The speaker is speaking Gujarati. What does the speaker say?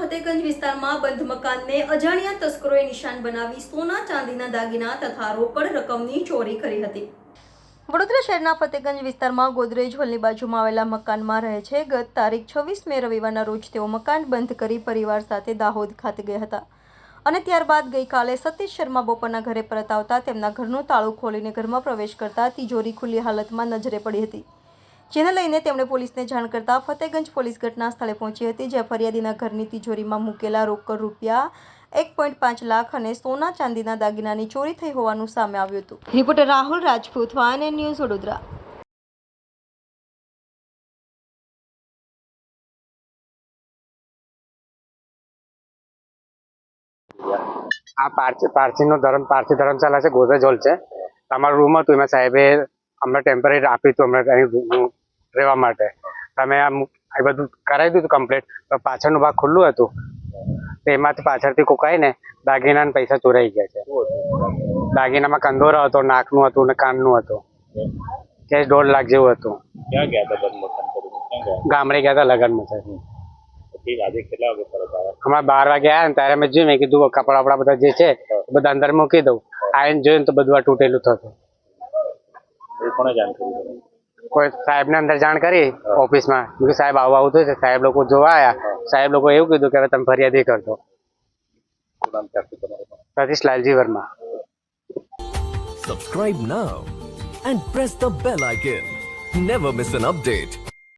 ફતેગંજ વિસ્તારમાં બંધ મકાનને અજાણ્યા તસ્કરોએ નિશાન બનાવી સોના ચાંદીના દાગીના તથા રોકડ રકમની ચોરી કરી હતી। વડોદરા શહેરના ફતેગંજ વિસ્તારમાં ગોદરેજ હોલની બાજુમાં આવેલા મકાનમાં રહે છે। ગત તારીખ 26 મે રવિવારના રોજ તેઓ મકાન બંધ કરી પરિવાર સાથે દાહોદ ખાતે ગયા હતા અને ત્યારબાદ ગઈકાલે સતીશ શર્મા બપોરના ઘરે પરત આવતા તેમના ઘરનું તાળું ખોલીને ઘરમાં પ્રવેશ કરતા તિજોરી ખુલ્લી હાલતમાં નજરે પડી હતી, જેને લઈને તેમણે પોલીસને જાણ કરતા ફતેગંજ પોલીસ ઘટના સ્થળે પહોંચી હતી, જ્યાં ફરિયાદીના ઘરની તિજોરીમાં મૂકેલા રોકડ રૂપિયા 1.5 લાખ અને સોના ચાંદીના દાગીનાની ચોરી થઈ હોવાનું સામે આવ્યું હતું। Reporter Rahul Rajput, van news, Vadodara. આ પારસીનો પારસી ધર્મશાળા છે, ગોદરેજ હોલ છે। તમારું રૂમ હતું, એમાં સાહેબે અમને ટેમ્પરરી આપ્યું હતું અમને અહીં રહેવા માટે। તમે આ બધું કરાવી દીધું કમ્પ્લીટ, તો પાછળનો ભાગ ખુલ્લું હતું, તો એમાંથી પાછળથી કોકાઈને દાગીના અને પૈસા ચોરાઈ ગયા છે। દાગીનામાં કંદોરો હતો, નાકનું હતું ને કાનનું હતું, કેશ 1.5 લાખ જેવું હતું। ક્યાં ગયા હતા બંધ મકાન કરીને? ગામડે ગયા હતા લગ્નમાં છે। આજે કેટલા વાગે પરત આવ્યા? હમણાં 12 વાગે આવ્યા ને ત્યારે મેં જોયું, મેં કીધું કપડા વપડા બધા જે છે બધા અંદર મૂકી દઉં। આવીને જોયું તો બધું આ તૂટેલું થતું। કોને જાણ કરી? કોઈ સાહેબને અંદર જાણ કરી ઓફિસમાં, કે સાહેબ આવું થયું છે। સાહેબ લોકો જોવા આવ્યા, સાહેબ લોકો એવું કીધું કે હવે તમે ફરિયાદી કરજો। Satish Lalji Verma. Subscribe now and press the bell icon. Never miss an update.